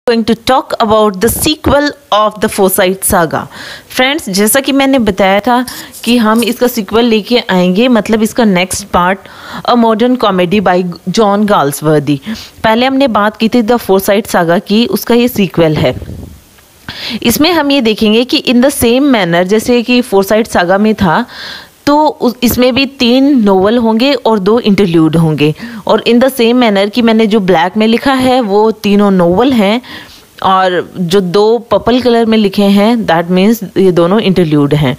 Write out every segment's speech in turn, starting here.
going to talk about the sequel of the Forsyte saga. Friends, जैसा कि मैंने बताया था कि हम इसका सीक्वल लेके आएंगे, मतलब इसका next part a modern comedy bye John Galsworthy. पहले हमने बात की थी द फोरसाइट सागा की, उसका ये सीक्वल है। इसमें हम ये देखेंगे कि इन द सेम मैनर जैसे कि फोरसाइट सागा में था, तो इसमें भी 3 नोवेल होंगे और 2 इंटरल्यूड होंगे। और इन द सेम मैनर कि मैंने जो ब्लैक में लिखा है वो तीनों नोवेल हैं, और जो 2 पर्पल कलर में लिखे हैं दैट मीन्स ये दोनों इंटरल्यूड हैं।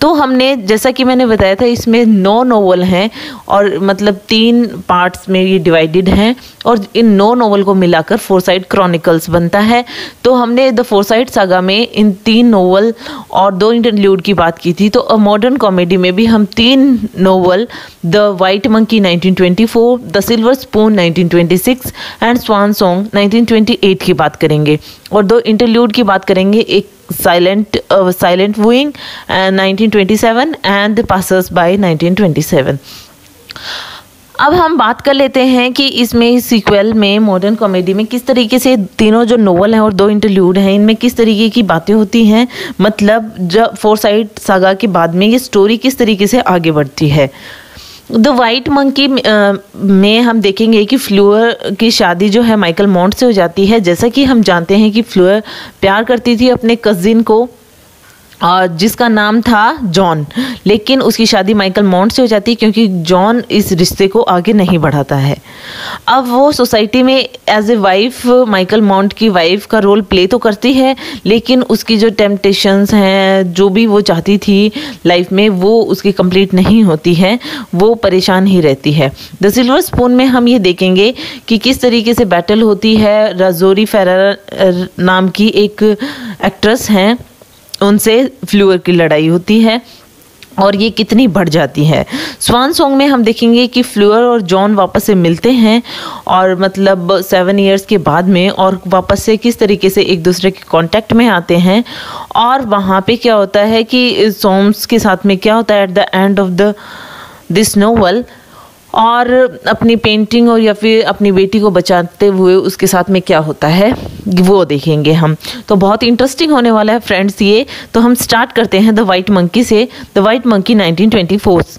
तो हमने जैसा कि मैंने बताया था इसमें 9 नोवेल हैं और मतलब 3 पार्ट्स में ये डिवाइडेड हैं, और इन 9 नोवेल को मिलाकर फोरसाइट क्रॉनिकल्स बनता है। तो हमने द फोरसाइट सागा में इन 3 नोवेल और 2 इंटरल्यूड की बात की थी। तो अ मॉडर्न कॉमेडी में भी हम 3 novel the white monkey 1924, the silver spoon 1926 and swan song 1928 की बात करेंगे, और 2 इंटरल्यूड की बात करेंगे, एक silent wooing 1927 and the passers by 1927। अब हम बात कर लेते हैं कि इसमें सीक्वल में मॉडर्न कॉमेडी में किस तरीके से तीनों जो नोवेल हैं और 2 इंटरल्यूड हैं इनमें किस तरीके की बातें होती हैं, मतलब जब फोरसाइट सागा के बाद में ये स्टोरी किस तरीके से आगे बढ़ती है। द वाइट मंकी में हम देखेंगे कि फ्लूअर की शादी जो है माइकल मॉन्ट से हो जाती है। जैसा कि हम जानते हैं कि फ्लूअर प्यार करती थी अपने कजिन को और जिसका नाम था जॉन, लेकिन उसकी शादी माइकल मॉन्ट से हो जाती है क्योंकि जॉन इस रिश्ते को आगे नहीं बढ़ाता है। अब वो सोसाइटी में as a wife Michael Mont की वाइफ का रोल प्ले तो करती है, लेकिन उसकी जो टेम्पटेशंस हैं, जो भी वो चाहती थी लाइफ में, वो उसकी कंप्लीट नहीं होती है, वो परेशान ही रहती है। द सिल्वर स्पून में हम ये देखेंगे कि किस तरीके से बैटल होती है। रजोरी फेरर नाम की एक एक्ट्रेस हैं, उनसे फ्लूअर की लड़ाई होती है और ये कितनी बढ़ जाती है। स्वान सॉन्ग में हम देखेंगे कि फ्लूअर और जॉन वापस से मिलते हैं, और मतलब 7 इयर्स के बाद में, और वापस से किस तरीके से एक दूसरे के कांटेक्ट में आते हैं। और वहाँ पे क्या होता है कि सोम्स के साथ में क्या होता है at the end of this novel, और अपनी पेंटिंग और या फिर अपनी बेटी को बचाते हुए उसके साथ में क्या होता है वो देखेंगे हम। तो बहुत इंटरेस्टिंग होने वाला है फ्रेंड्स ये। तो हम स्टार्ट करते हैं द वाइट मंकी से। The white monkey 1924।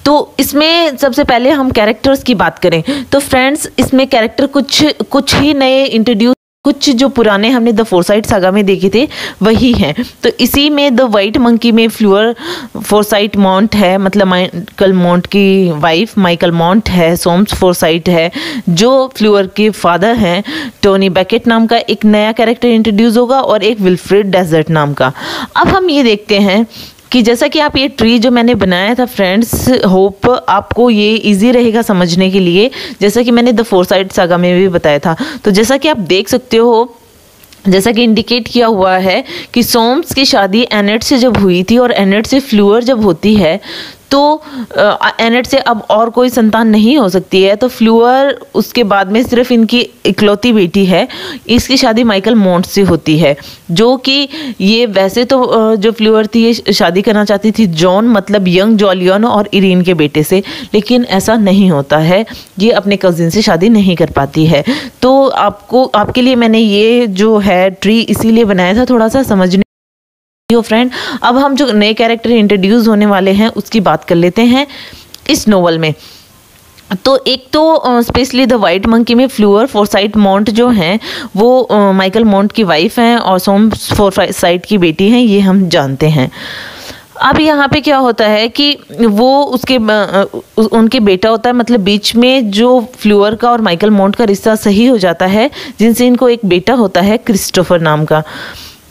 तो इसमें सबसे पहले हम कैरेक्टर्स की बात करें तो फ्रेंड्स इसमें कैरेक्टर कुछ ही नए इंट्रोड्यूस, कुछ जो पुराने हमने द फोरसाइट सागा में देखे थे वही हैं। तो इसी में द वाइट मंकी में फ्लूअर फोरसाइट मॉन्ट है, मतलब माइकल मॉन्ट की वाइफ माइकल मॉन्ट है, सोम्स फोरसाइट है जो फ्लूअर के फादर हैं। टोनी बेकेट नाम का एक नया कैरेक्टर इंट्रोड्यूस होगा और एक विल्फ्रेड डेजर्ट नाम का। अब हम ये देखते हैं कि जैसा कि आप ये ट्री जो मैंने बनाया था फ्रेंड्स, होप आपको ये इजी रहेगा समझने के लिए, जैसा कि मैंने द फोरसाइट सागा में भी बताया था। तो जैसा कि आप देख सकते हो, जैसा कि इंडिकेट किया हुआ है कि सोम्स की शादी एनेट से जब हुई थी और एनेट से फ्लूअर जब होती है तो एनेट से अब और कोई संतान नहीं हो सकती है। तो फ्लूअर उसके बाद में सिर्फ इनकी इकलौती बेटी है, इसकी शादी माइकल मॉन्ट से होती है, जो कि ये वैसे तो जो फ्लूअर थी ये शादी करना चाहती थी जॉन, मतलब यंग जॉलियन और इरीन के बेटे से, लेकिन ऐसा नहीं होता है, ये अपने कजिन से शादी नहीं कर पाती है। तो आपके लिए मैंने ये जो है ट्री इसीलिए बनाया था थोड़ा सा समझने फ्रेंड। अब हम जो नए कैरेक्टर इंट्रोड्यूस होने वाले हैं उसकी बात कर लेते हैं इस नोवेल में। तो एक तो स्पेशली द वाइट मंकी में फ्लूअर फोरसाइट मॉन्ट जो हैं वो माइकल मॉन्ट की वाइफ हैं और सोम्स फोरसाइट की बेटी हैं, ये हम जानते हैं। अब यहाँ पे क्या होता है कि वो उनके बेटा होता है, मतलब बीच में जो फ्लूअर का और माइकल मॉन्ट का रिश्ता सही हो जाता है, जिनसे इनको एक बेटा होता है क्रिस्टोफर नाम का।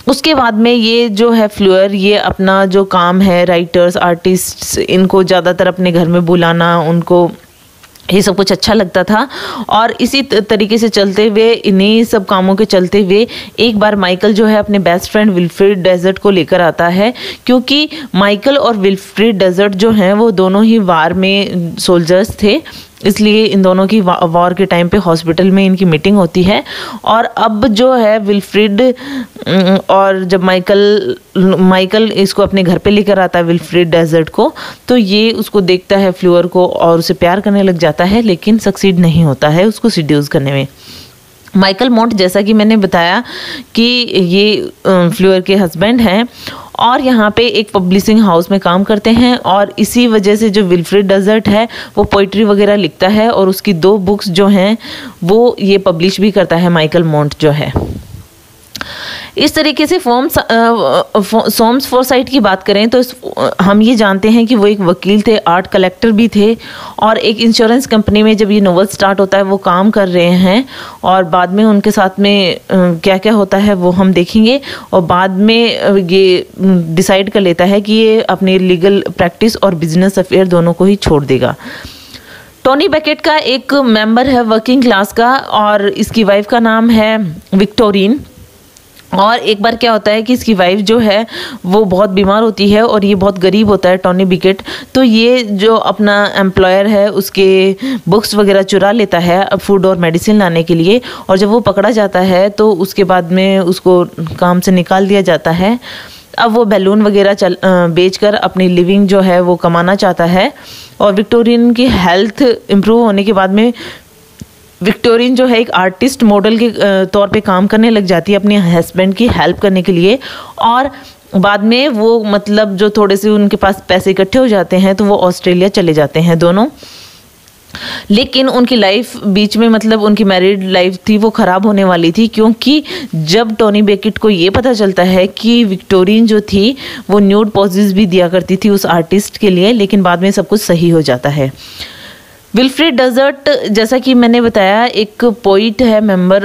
उसके बाद में ये जो है फ्लूअर, ये अपना जो काम है राइटर्स आर्टिस्ट्स इनको ज़्यादातर अपने घर में बुलाना, उनको ये सब कुछ अच्छा लगता था। और इसी तरीके से चलते हुए, इन्हीं सब कामों के चलते हुए एक बार माइकल जो है अपने बेस्ट फ्रेंड विल्फ्रेड डेजर्ट को लेकर आता है, क्योंकि माइकल और विल्फ्रेड डेजर्ट जो हैं वो दोनों ही वार में सोल्जर्स थे, इसलिए इन दोनों की वॉर के टाइम पे हॉस्पिटल में इनकी मीटिंग होती है। और अब जो है विल्फ्रेड, और जब माइकल इसको अपने घर पे लेकर आता है विल्फ्रेड डेजर्ट को, तो ये उसको देखता है फ्लूअर को और उसे प्यार करने लग जाता है, लेकिन सक्सीड नहीं होता है उसको सिड्यूस करने में। माइकल मोंट जैसा कि मैंने बताया कि ये फ्लूर के हस्बैंड हैं और यहाँ पे एक पब्लिशिंग हाउस में काम करते हैं, और इसी वजह से जो विल्फ्रेड डेजर्ट है वो पोइट्री वगैरह लिखता है और उसकी 2 बुक्स जो हैं वो ये पब्लिश भी करता है माइकल मोंट जो है। इस तरीके से सोम्स फोरसाइट की बात करें तो हम ये जानते हैं कि वो एक वकील थे, आर्ट कलेक्टर भी थे, और एक इंश्योरेंस कंपनी में जब ये नोवेल स्टार्ट होता है वो काम कर रहे हैं, और बाद में उनके साथ में क्या क्या होता है वो हम देखेंगे। और बाद में ये डिसाइड कर लेता है कि ये अपनी लीगल प्रैक्टिस और बिजनेस अफेयर दोनों को ही छोड़ देगा। टोनी बेकेट का एक मेंबर है वर्किंग क्लास का, और इसकी वाइफ का नाम है विक्टोरिन। और एक बार क्या होता है कि इसकी वाइफ जो है वो बहुत बीमार होती है और ये बहुत गरीब होता है टोनी बिकेट, तो ये जो अपना एम्प्लॉयर है उसके बुक्स वगैरह चुरा लेता है फूड और मेडिसिन लाने के लिए, और जब वो पकड़ा जाता है तो उसके बाद में उसको काम से निकाल दिया जाता है। अब वो बैलून वगैरह बेचकर अपनी लिविंग जो है वो कमाना चाहता है, और विक्टोरियन की हेल्थ इम्प्रूव होने के बाद में विक्टोरियन जो है एक आर्टिस्ट मॉडल के तौर पे काम करने लग जाती है अपने हस्बैंड की हेल्प करने के लिए, और बाद में वो मतलब जो थोड़े से उनके पास पैसे इकट्ठे हो जाते हैं तो वो ऑस्ट्रेलिया चले जाते हैं दोनों। लेकिन उनकी लाइफ बीच में मतलब उनकी मैरिड लाइफ थी वो ख़राब होने वाली थी, क्योंकि जब टोनी बेकेट को ये पता चलता है कि विक्टोरियन जो थी वो न्यूड पोजेस भी दिया करती थी उस आर्टिस्ट के लिए, लेकिन बाद में सब कुछ सही हो जाता है। विल्फ्रेड डेजर्ट जैसा कि मैंने बताया एक पोइट है, मेंबर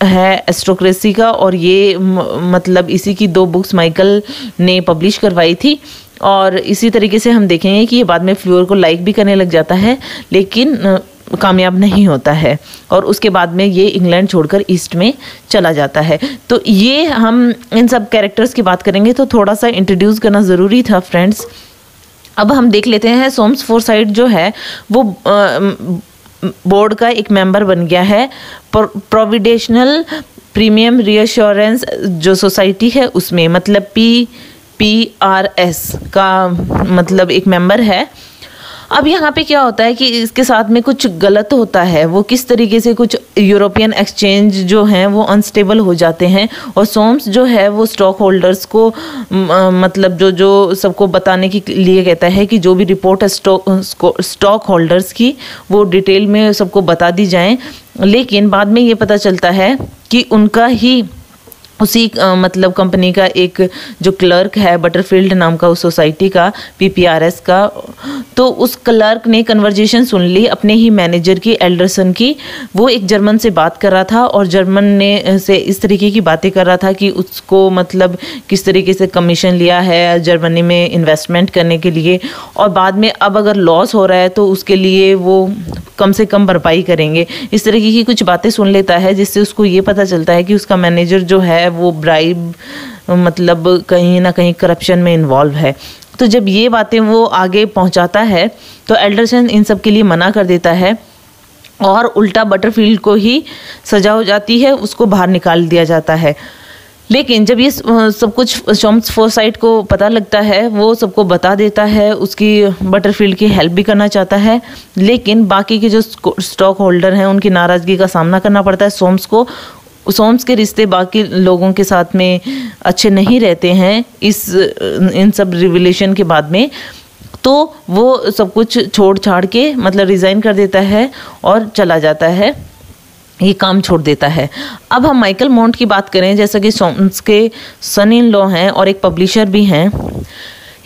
है एरिस्टोक्रेसी का, और ये मतलब इसी की 2 बुक्स माइकल ने पब्लिश करवाई थी। और इसी तरीके से हम देखेंगे कि ये बाद में फ्लूर को लाइक भी करने लग जाता है, लेकिन कामयाब नहीं होता है, और उसके बाद में ये इंग्लैंड छोड़कर ईस्ट में चला जाता है। तो ये हम इन सब कैरेक्टर्स की बात करेंगे तो थोड़ा सा इंट्रोड्यूस करना ज़रूरी था फ्रेंड्स। अब हम देख लेते हैं सोम्स फोरसाइट जो है वो बोर्ड का एक मेंबर बन गया है, प्रोविडेंशियल प्रीमियम रीअश्योरेंस जो सोसाइटी है उसमें, मतलब PPRS का मतलब एक मेंबर है। अब यहाँ पे क्या होता है कि इसके साथ में कुछ गलत होता है, वो किस तरीके से कुछ यूरोपियन एक्सचेंज जो हैं वो अनस्टेबल हो जाते हैं, और सोम्स जो है वो स्टॉक होल्डर्स को मतलब जो सबको बताने के लिए कहता है कि जो भी रिपोर्ट है स्टॉक होल्डर्स की वो डिटेल में सबको बता दी जाए। लेकिन बाद में ये पता चलता है कि उनका ही उसी मतलब कंपनी का एक जो क्लर्क है बटरफील्ड नाम का उस सोसाइटी का PPRS का, तो उस क्लर्क ने कन्वर्जेशन सुन ली अपने ही मैनेजर की एल्डरसन की। वो एक जर्मन से बात कर रहा था और जर्मन ने से इस तरीके की बातें कर रहा था कि उसको मतलब किस तरीके से कमीशन लिया है जर्मनी में इन्वेस्टमेंट करने के लिए, और बाद में अब अगर लॉस हो रहा है तो उसके लिए वो कम से कम भरपाई करेंगे। इस तरीके की कुछ बातें सुन लेता है जिससे उसको ये पता चलता है कि उसका मैनेजर जो है वो ब्राइब मतलब कहीं ना कहीं करप्शन में इन्वॉल्व है। तो जब ये बातें वो आगे पहुंचाता है तो एल्डरसन इन सब के लिए मना कर देता है, और उल्टा बटरफील्ड को ही सजा हो जाती है, उसको बाहर निकाल दिया जाता है। लेकिन जब ये सब कुछ सोम्स फोरसाइट को पता लगता है वो सबको बता देता है, उसकी बटरफील्ड की हेल्प भी करना चाहता है, लेकिन बाकी के जो स्टॉक होल्डर हैं उनकी नाराज़गी का सामना करना पड़ता है सोम्स को। सोम्स के रिश्ते बाकी लोगों के साथ में अच्छे नहीं रहते हैं इन सब रिविलेशन के बाद में, तो वो सब कुछ छोड़ छाड़ के मतलब रिज़ाइन कर देता है और चला जाता है, ये काम छोड़ देता है। अब हम माइकल मोंट की बात करें, जैसा कि सोम्स के सन इन लॉ हैं और एक पब्लिशर भी हैं,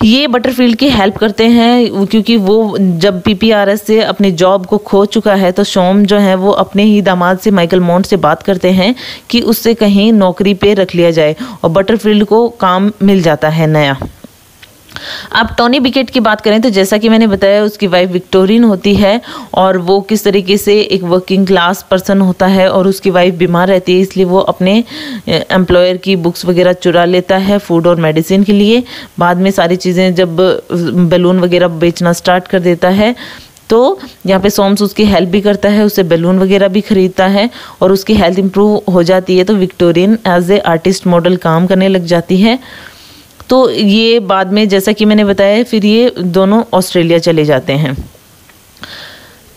ये बटरफील्ड की हेल्प करते हैं क्योंकि वो जब PPRS से अपनी जॉब को खो चुका है तो सोम जो है वो अपने ही दामाद से माइकल मोंट से बात करते हैं कि उससे कहीं नौकरी पे रख लिया जाए, और बटरफील्ड को काम मिल जाता है नया। अब टोनी बिकेट की बात करें तो जैसा कि मैंने बताया उसकी वाइफ विक्टोरियन होती है, और वो किस तरीके से एक वर्किंग क्लास पर्सन होता है और उसकी वाइफ बीमार रहती है, इसलिए वो अपने एम्प्लॉयर की बुक्स वगैरह चुरा लेता है फूड और मेडिसिन के लिए। बाद में सारी चीज़ें जब बैलून वगैरह बेचना स्टार्ट कर देता है तो यहाँ पे सोम्स उसकी हेल्प भी करता है, उससे बैलून वगैरह भी खरीदता है और उसकी हेल्थ इंप्रूव हो जाती है। तो Victorian as a artist model काम करने लग जाती है। तो ये बाद में जैसा कि मैंने बताया फिर ये दोनों ऑस्ट्रेलिया चले जाते हैं।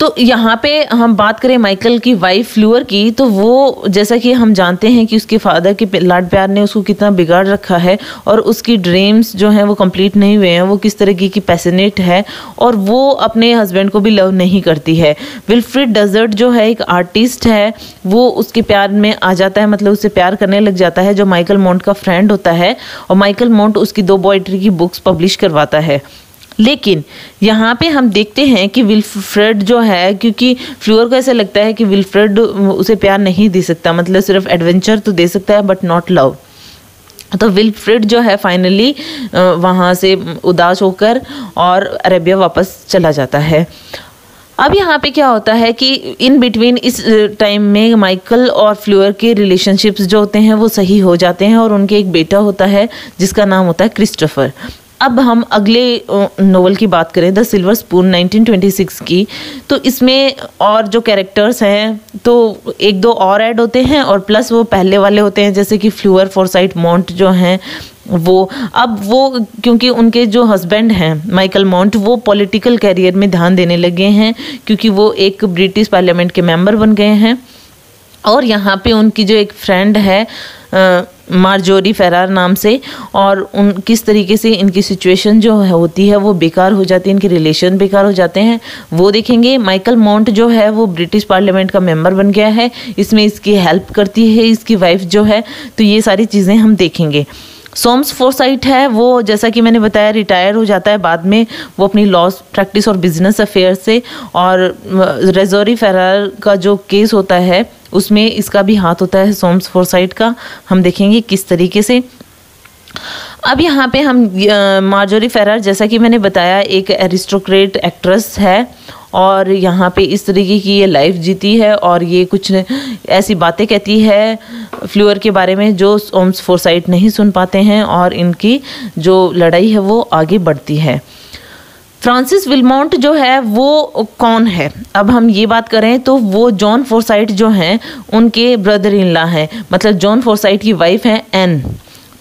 तो यहाँ पे हम बात करें माइकल की वाइफ फ्लूअर की, तो वो जैसा कि हम जानते हैं कि उसके फादर के लाड प्यार ने उसको कितना बिगाड़ रखा है और उसकी ड्रीम्स जो हैं वो कंप्लीट नहीं हुए हैं, वो किस तरीके की पैशनेट है और वो अपने हस्बैंड को भी लव नहीं करती है। विल्फ्रेड डेजर्ट जो है एक आर्टिस्ट है, वो उसके प्यार में आ जाता है, मतलब उससे प्यार करने लग जाता है, जो माइकल मॉन्ट का फ्रेंड होता है, और माइकल मॉन्ट उसकी 2 पोएट्री की बुक्स पब्लिश करवाता है। लेकिन यहाँ पे हम देखते हैं कि विल्फ्रेड जो है, क्योंकि फ्लूअर को ऐसा लगता है कि विल्फ्रेड उसे प्यार नहीं दे सकता, मतलब सिर्फ एडवेंचर तो दे सकता है बट नॉट लव। तो विल्फ्रेड जो है फाइनली वहाँ से उदास होकर और अरेबिया वापस चला जाता है। अब यहाँ पे क्या होता है कि इन बिटवीन इस टाइम में माइकल और फ्लूअर के रिलेशनशिप्स जो होते हैं वो सही हो जाते हैं और उनके एक बेटा होता है जिसका नाम होता है क्रिस्टोफर। अब हम अगले नोवेल की बात करें, द सिल्वर स्पून 1926 की, तो इसमें और जो कैरेक्टर्स हैं तो 1-2 और ऐड होते हैं और प्लस वो पहले वाले होते हैं, जैसे कि फ्लूअर, फोर्साइट, मॉन्ट जो हैं वो क्योंकि उनके जो हस्बैंड हैं माइकल मॉन्ट, वो पॉलिटिकल कैरियर में ध्यान देने लगे हैं क्योंकि वो एक ब्रिटिश पार्लियामेंट के मेंबर बन गए हैं। और यहाँ पे उनकी जो एक फ्रेंड है मार्जोरी फेरार नाम से, और उन किस तरीके से इनकी सिचुएशन जो होती है वो बेकार हो जाती है, इनके रिलेशन बेकार हो जाते हैं, वो देखेंगे। माइकल मॉन्ट जो है वो ब्रिटिश पार्लियामेंट का मेंबर बन गया है, इसमें इसकी हेल्प करती है इसकी वाइफ जो है, तो ये सारी चीज़ें हम देखेंगे। सोम्स फोर्साइट है, वो जैसा कि मैंने बताया रिटायर हो जाता है बाद में, वो अपनी लॉ प्रैक्टिस और बिजनेस अफेयर से, और रेजोरी फेरार का जो केस होता है उसमें इसका भी हाथ होता है सोम्स फोर्साइट का, हम देखेंगे किस तरीके से। अब यहाँ पे हम मार्जोरी फेरार, जैसा कि मैंने बताया, एक एरिस्टोक्रेट एक्ट्रेस है और यहाँ पे इस तरीके की ये लाइफ जीती है और ये कुछ ऐसी बातें कहती है फ्लूअर के बारे में जो सोम्स फोर्साइट नहीं सुन पाते हैं और इनकी जो लड़ाई है वो आगे बढ़ती है। फ्रांसिस विलमोंट जो है वो कौन है, अब हम ये बात करें तो वो जॉन फोर्साइट जो हैं उनके ब्रदर इन लॉ हैं, मतलब जॉन फोर्साइट की वाइफ है एन,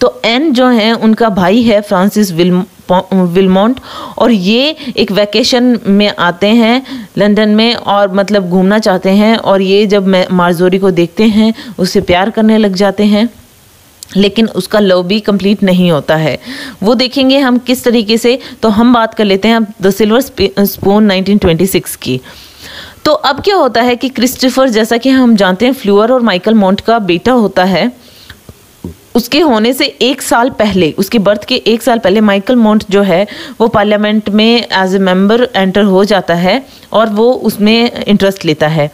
तो एन जो है उनका भाई है फ्रांसिस विलमोंट, और ये एक वैकेशन में आते हैं लंदन में और मतलब घूमना चाहते हैं, और ये जब मार्जोरी को देखते हैं उससे प्यार करने लग जाते हैं, लेकिन उसका लव भी कंप्लीट नहीं होता है, वो देखेंगे हम किस तरीके से। तो हम बात कर लेते हैं अब द सिल्वर स्पून 1926 की। तो अब क्या होता है कि क्रिस्टोफर, जैसा कि हम जानते हैं फ्लूअर और माइकल मॉन्ट का बेटा होता है, उसके होने से 1 साल पहले, उसके बर्थ के 1 साल पहले माइकल मॉन्ट जो है वो पार्लियामेंट में एज ए मेंबर एंटर हो जाता है और वो उसमें इंटरेस्ट लेता है।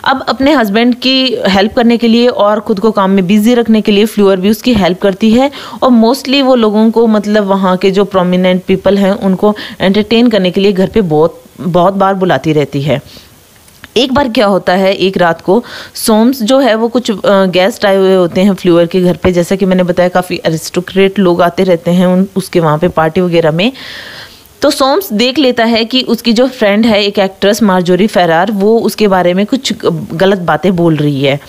अब अपने हस्बैंड की हेल्प करने के लिए और ख़ुद को काम में बिजी रखने के लिए फ्लूअर भी उसकी हेल्प करती है, और मोस्टली वो लोगों को, मतलब वहाँ के जो प्रोमिनेंट पीपल हैं उनको एंटरटेन करने के लिए घर पे बहुत बार बुलाती रहती है। एक बार क्या होता है, एक रात को सोम्स जो है वो कुछ गेस्ट आए हुए होते हैं फ्लूअर के घर पे, जैसा कि मैंने बताया काफ़ी एरिस्टोक्रेट लोग आते रहते हैं उसके वहाँ पे पार्टी वगैरह में। तो सोम्स देख लेता है कि उसकी जो फ्रेंड है एक एक्ट्रेस मार्जोरी फेरार, वो उसके बारे में कुछ गलत बातें बोल रही है,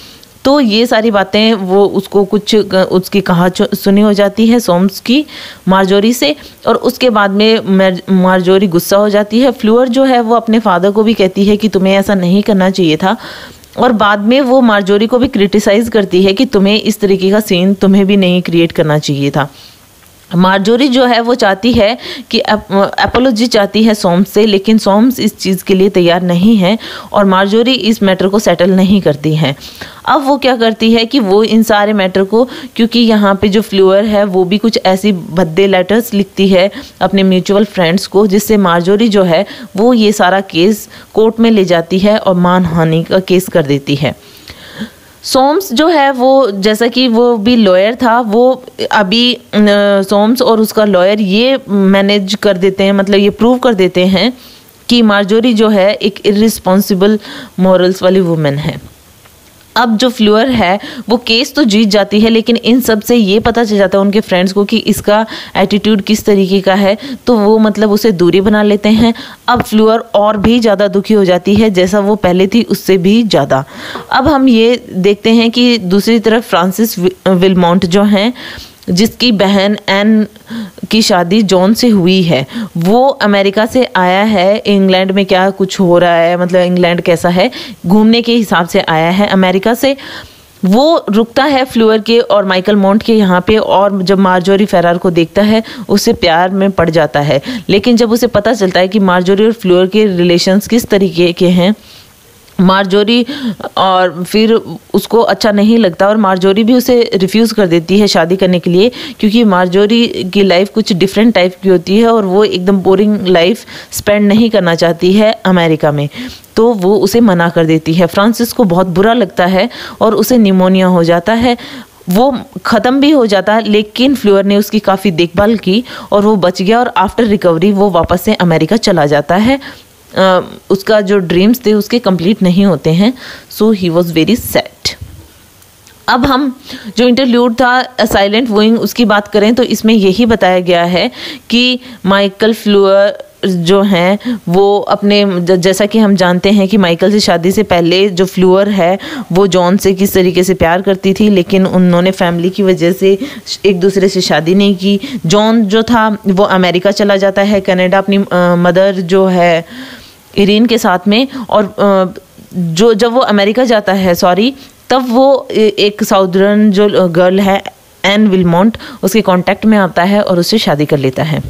तो ये सारी बातें वो उसको कुछ उसकी कहा सुनी हो जाती है सोम्स की मार्जोरी से, और उसके बाद में मार्जोरी गुस्सा हो जाती है। फ्लूअर जो है वो अपने फादर को भी कहती है कि तुम्हें ऐसा नहीं करना चाहिए था, और बाद में वो मार्जोरी को भी क्रिटिसाइज़ करती है कि तुम्हें इस तरीके का सीन तुम्हें भी नहीं क्रिएट करना चाहिए था। मार्जोरी जो है वो चाहती है कि एपोलॉजी चाहती है सोम्स से, लेकिन सोम्स इस चीज़ के लिए तैयार नहीं है और मार्जोरी इस मैटर को सेटल नहीं करती है। अब वो क्या करती है कि वो इन सारे मैटर को, क्योंकि यहाँ पे जो फ्लूअर है वो भी कुछ ऐसी भद्दे लेटर्स लिखती है अपने म्यूचुअल फ्रेंड्स को, जिससे मार्जोरी जो है वो ये सारा केस कोर्ट में ले जाती है और मानहानि का केस कर देती है। सोम्स जो है वो, जैसा कि वो भी लॉयर था, वो अभी सोम्स और उसका लॉयर ये मैनेज कर देते हैं, मतलब ये प्रूव कर देते हैं कि मार्जोरी जो है एक इर्रिस्पॉन्सिबल मॉरल्स वाली वुमेन है। अब जो फ्लूअर है वो केस तो जीत जाती है, लेकिन इन सब से ये पता चल जाता है उनके फ्रेंड्स को कि इसका एटीट्यूड किस तरीके का है, तो वो मतलब उसे दूरी बना लेते हैं। अब फ्लूअर और भी ज़्यादा दुखी हो जाती है, जैसा वो पहले थी उससे भी ज़्यादा। अब हम ये देखते हैं कि दूसरी तरफ फ्रांसिस विलमोंट जो हैं जिसकी बहन एन की शादी जॉन से हुई है, वो अमेरिका से आया है। इंग्लैंड में क्या कुछ हो रहा है, मतलब इंग्लैंड कैसा है, घूमने के हिसाब से आया है अमेरिका से। वो रुकता है फ्लूअर के और माइकल मॉन्ट के यहाँ पे, और जब मार्जोरी फेरार को देखता है उससे प्यार में पड़ जाता है। लेकिन जब उसे पता चलता है कि मार्जोरी और फ्लूअर के रिलेशंस किस तरीके के हैं, मार्जोरी और फिर उसको अच्छा नहीं लगता और मार्जोरी भी उसे रिफ्यूज़ कर देती है शादी करने के लिए, क्योंकि मार्जोरी की लाइफ कुछ डिफरेंट टाइप की होती है और वो एकदम बोरिंग लाइफ स्पेंड नहीं करना चाहती है अमेरिका में, तो वो उसे मना कर देती है। फ्रांसिस को बहुत बुरा लगता है और उसे निमोनिया हो जाता है, वो ख़त्म भी हो जाता है, लेकिन फ्लूअर ने उसकी काफ़ी देखभाल की और वो बच गया और आफ्टर रिकवरी वो वापस से अमेरिका चला जाता है। उसका जो ड्रीम्स थे उसके कंप्लीट नहीं होते हैं, सो ही वॉज वेरी सैड। अब हम जो इंटरल्यूड था साइलेंट वूइंग उसकी बात करें तो इसमें यही बताया गया है कि माइकल फ्लूअर जो हैं वो अपने, जैसा कि हम जानते हैं कि माइकल से शादी से पहले जो फ्लूअर है वो जॉन से किस तरीके से प्यार करती थी, लेकिन उन्होंने फैमिली की वजह से एक दूसरे से शादी नहीं की। जॉन जो था वो अमेरिका चला जाता है, कनाडा, अपनी मदर जो है इरीन के साथ में, और जब वो अमेरिका जाता है तब वो एक साउदर्न जो गर्ल है एन विलमोंट उसके कांटेक्ट में आता है और उससे शादी कर लेता है।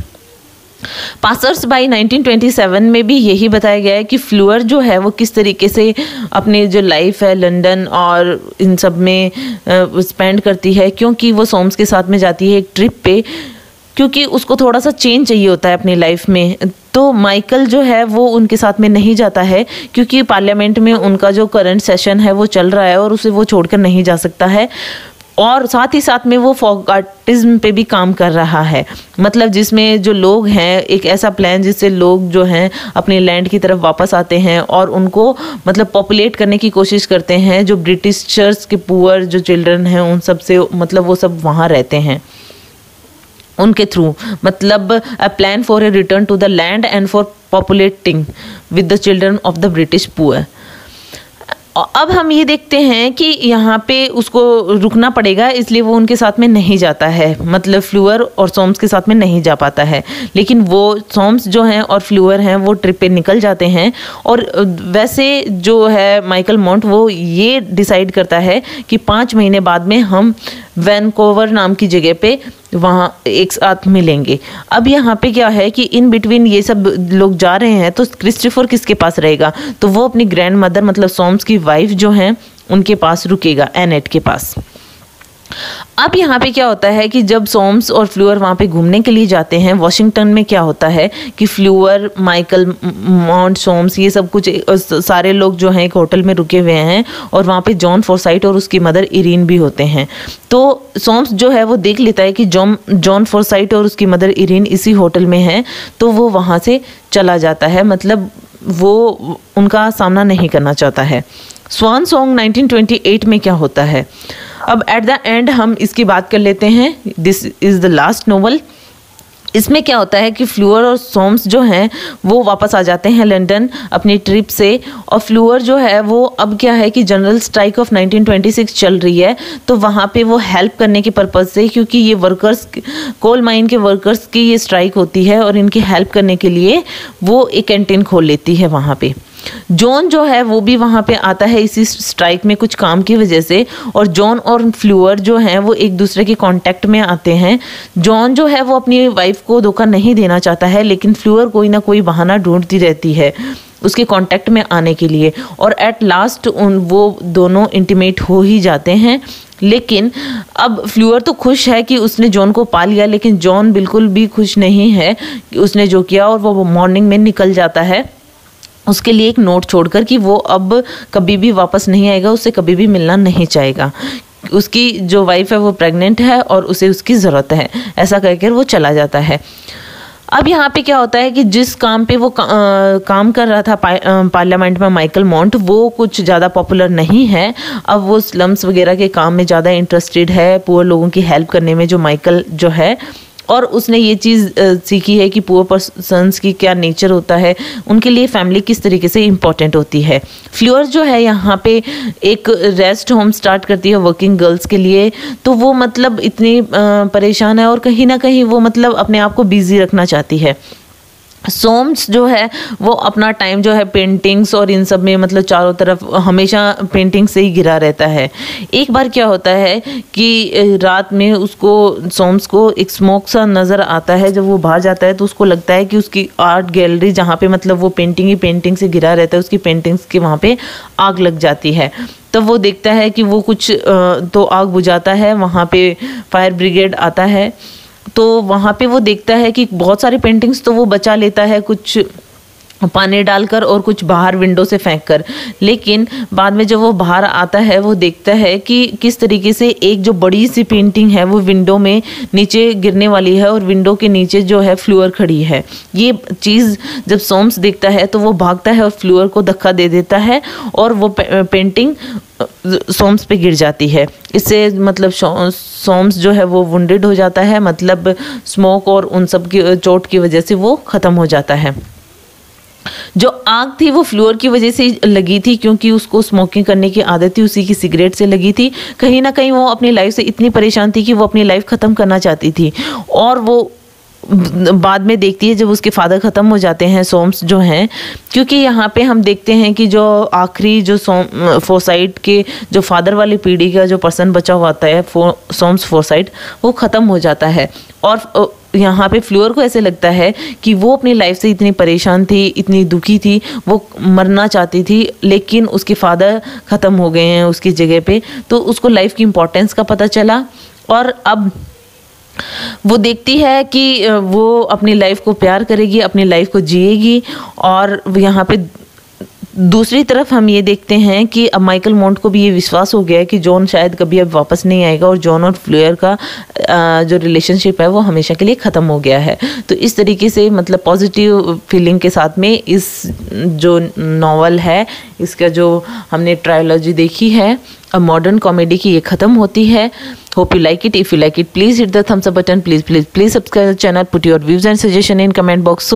पासर्स बाई 1927 में भी यही बताया गया है कि फ्लूअर जो है वो किस तरीके से अपनी जो लाइफ है लंदन और इन सब में स्पेंड करती है, क्योंकि वो सोम्स के साथ में जाती है एक ट्रिप पे, क्योंकि उसको थोड़ा सा चेंज चाहिए होता है अपनी लाइफ में। तो माइकल जो है वो उनके साथ में नहीं जाता है क्योंकि पार्लियामेंट में उनका जो करंट सेशन है वो चल रहा है और उसे वो छोड़कर नहीं जा सकता है, और साथ ही साथ में वो फॉगाटिज्म पे भी काम कर रहा है, मतलब जिसमें जो लोग हैं एक ऐसा प्लान जिससे लोग जो हैं अपने लैंड की तरफ वापस आते हैं और उनको मतलब पॉपुलेट करने की कोशिश करते हैं। जो ब्रिटिशर्स के पुअर जो चिल्ड्रन हैं उन सब से मतलब वो सब वहाँ रहते हैं उनके थ्रू, मतलब a plan for a return to the land and for populating with the children of the British poor. अब हम ये देखते हैं कि यहाँ पे उसको रुकना पड़ेगा, इसलिए वो उनके साथ में नहीं जाता है, मतलब फ्लूअर और सोम्स के साथ में नहीं जा पाता है। लेकिन वो सोम्स जो हैं और फ्लूअर हैं वो ट्रिप पे निकल जाते हैं, और वैसे जो है माइकल मॉन्ट वो ये डिसाइड करता है कि 5 महीने बाद में हम वैनकोवर नाम की जगह पे वहाँ एक साथ मिलेंगे। अब यहाँ पे क्या है कि इन बिटवीन ये सब लोग जा रहे हैं तो क्रिस्टोफर किसके पास रहेगा, तो वो अपनी ग्रैंड मदर मतलब सोम्स की वाइफ जो हैं उनके पास रुकेगा, एनेट के पास। अब यहाँ पे क्या होता है कि जब सोम्स और फ्लूअर वहाँ पे घूमने के लिए जाते हैं वॉशिंगटन में, क्या होता है कि फ्लूअर, माइकल मॉन्ट, सोम्स ये सब कुछ सारे लोग जो हैं एक होटल में रुके हुए हैं और वहाँ पे जॉन फोर्साइट और उसकी मदर इरीन भी होते हैं। तो सोम्स जो है वो देख लेता है कि जॉन फोर्साइट और उसकी मदर इरीन इसी होटल में हैं, तो वो वहाँ से चला जाता है, मतलब वो उनका सामना नहीं करना चाहता है। स्वान सॉन्ग 1928 में क्या होता है, अब एट द एंड हम इसकी बात कर लेते हैं। This is the last novel. इसमें क्या होता है कि फ्लूअर और सोम्स जो हैं वो वापस आ जाते हैं लंदन अपनी ट्रिप से, और फ्लूअर जो है वो अब क्या है कि जनरल स्ट्राइक ऑफ 1926 चल रही है, तो वहाँ पे वो हेल्प करने के पर्पज़ से, क्योंकि ये वर्कर्स, कोल माइन के वर्कर्स की ये स्ट्राइक होती है और इनकी हेल्प करने के लिए वो एक कैंटीन खोल लेती है वहाँ पे। जॉन जो है वो भी वहाँ पे आता है इसी स्ट्राइक में कुछ काम की वजह से, और जॉन और फ्लूअर जो हैं वो एक दूसरे के कांटेक्ट में आते हैं। जॉन जो है वो अपनी वाइफ को धोखा नहीं देना चाहता है, लेकिन फ्लूअर कोई ना कोई बहाना ढूंढती रहती है उसके कांटेक्ट में आने के लिए, और एट लास्ट वो दोनों इंटीमेट हो ही जाते हैं। लेकिन अब फ्लूअर तो खुश है कि उसने जॉन को पा लिया, लेकिन जॉन बिल्कुल भी खुश नहीं है कि उसने जो किया, और वो मॉर्निंग में निकल जाता है उसके लिए एक नोट छोड़कर कि वो अब कभी भी वापस नहीं आएगा, उससे कभी भी मिलना नहीं चाहेगा, उसकी जो वाइफ है वो प्रेग्नेंट है और उसे उसकी ज़रूरत है, ऐसा कहकर वो चला जाता है। अब यहाँ पे क्या होता है कि जिस काम पे वो काम कर रहा था पार्लियामेंट में माइकल मॉन्ट, वो कुछ ज़्यादा पॉपुलर नहीं है। अब वो स्लम्स वगैरह के काम में ज़्यादा इंटरेस्टेड है, पुअर लोगों की हेल्प करने में जो माइकल जो है, और उसने ये चीज़ सीखी है कि पुअर पर्सन्स की क्या नेचर होता है, उनके लिए फैमिली किस तरीके से इम्पॉर्टेंट होती है। फ्लोर जो है यहाँ पे एक रेस्ट होम स्टार्ट करती है वर्किंग गर्ल्स के लिए, तो वो मतलब इतनी परेशान है और कहीं ना कहीं वो मतलब अपने आप को बिजी रखना चाहती है। सोम्स जो है वो अपना टाइम जो है पेंटिंग्स और इन सब में मतलब चारों तरफ हमेशा पेंटिंग से ही घिरा रहता है। एक बार क्या होता है कि रात में उसको सोम्स को एक स्मोक सा नज़र आता है। जब वो बाहर जाता है तो उसको लगता है कि उसकी आर्ट गैलरी जहाँ पे मतलब वो पेंटिंग से घिरा रहता है, उसकी पेंटिंग्स के वहाँ पे आग लग जाती है। तब वो देखता है कि वो कुछ तो आग बुझाता है, वहाँ पे फायर ब्रिगेड आता है। तो वहाँ पे वो देखता है कि बहुत सारी पेंटिंग्स तो वो बचा लेता है, कुछ पानी डालकर और कुछ बाहर विंडो से फेंक कर। लेकिन बाद में जब वो बाहर आता है वो देखता है कि किस तरीके से एक जो बड़ी सी पेंटिंग है वो विंडो में नीचे गिरने वाली है और विंडो के नीचे जो है फ्लोर खड़ी है। ये चीज़ जब सोम्स देखता है तो वो भागता है और फ्लोर को धक्का दे देता है और वो पेंटिंग सोम्स पे गिर जाती है। इससे मतलब सोम्स जो है वो वुंडेड हो जाता है, मतलब स्मोक और उन सब की चोट की वजह से वो ख़त्म हो जाता है। जो आग थी वो फ्लोर की वजह से लगी थी, क्योंकि उसको स्मोकिंग करने की आदत थी, उसी की सिगरेट से लगी थी। कहीं ना कहीं वो अपनी लाइफ से इतनी परेशान थी कि वो अपनी लाइफ ख़त्म करना चाहती थी। और वो बाद में देखती है जब उसके फादर ख़त्म हो जाते हैं, सोम्स जो हैं, क्योंकि यहाँ पे हम देखते हैं कि जो आखिरी जो फोरसाइट के जो फादर वाली पीढ़ी का जो पर्सन बचा हुआ आता है सोम्स फोरसाइट, वो ख़त्म हो जाता है। और यहाँ पे फ्लोर को ऐसे लगता है कि वो अपनी लाइफ से इतनी परेशान थी, इतनी दुखी थी, वो मरना चाहती थी, लेकिन उसके फादर ख़त्म हो गए हैं उसकी जगह पे। तो उसको लाइफ की इम्पोर्टेंस का पता चला और अब वो देखती है कि वो अपनी लाइफ को प्यार करेगी, अपनी लाइफ को जिएगी। और यहाँ पे दूसरी तरफ हम ये देखते हैं कि अब माइकल मॉन्ट को भी ये विश्वास हो गया है कि जॉन शायद कभी अब वापस नहीं आएगा और जॉन और फ्लेयर का जो रिलेशनशिप है वो हमेशा के लिए ख़त्म हो गया है। तो इस तरीके से मतलब पॉजिटिव फीलिंग के साथ में इस जो नॉवल है, इसका जो हमने ट्रायोलॉजी देखी है अ मॉडर्न कॉमेडी की, ये ख़त्म होती है। Hope you like it. If you like it please hit the thumbs up button, please subscribe channel, put your views and suggestion in comment box.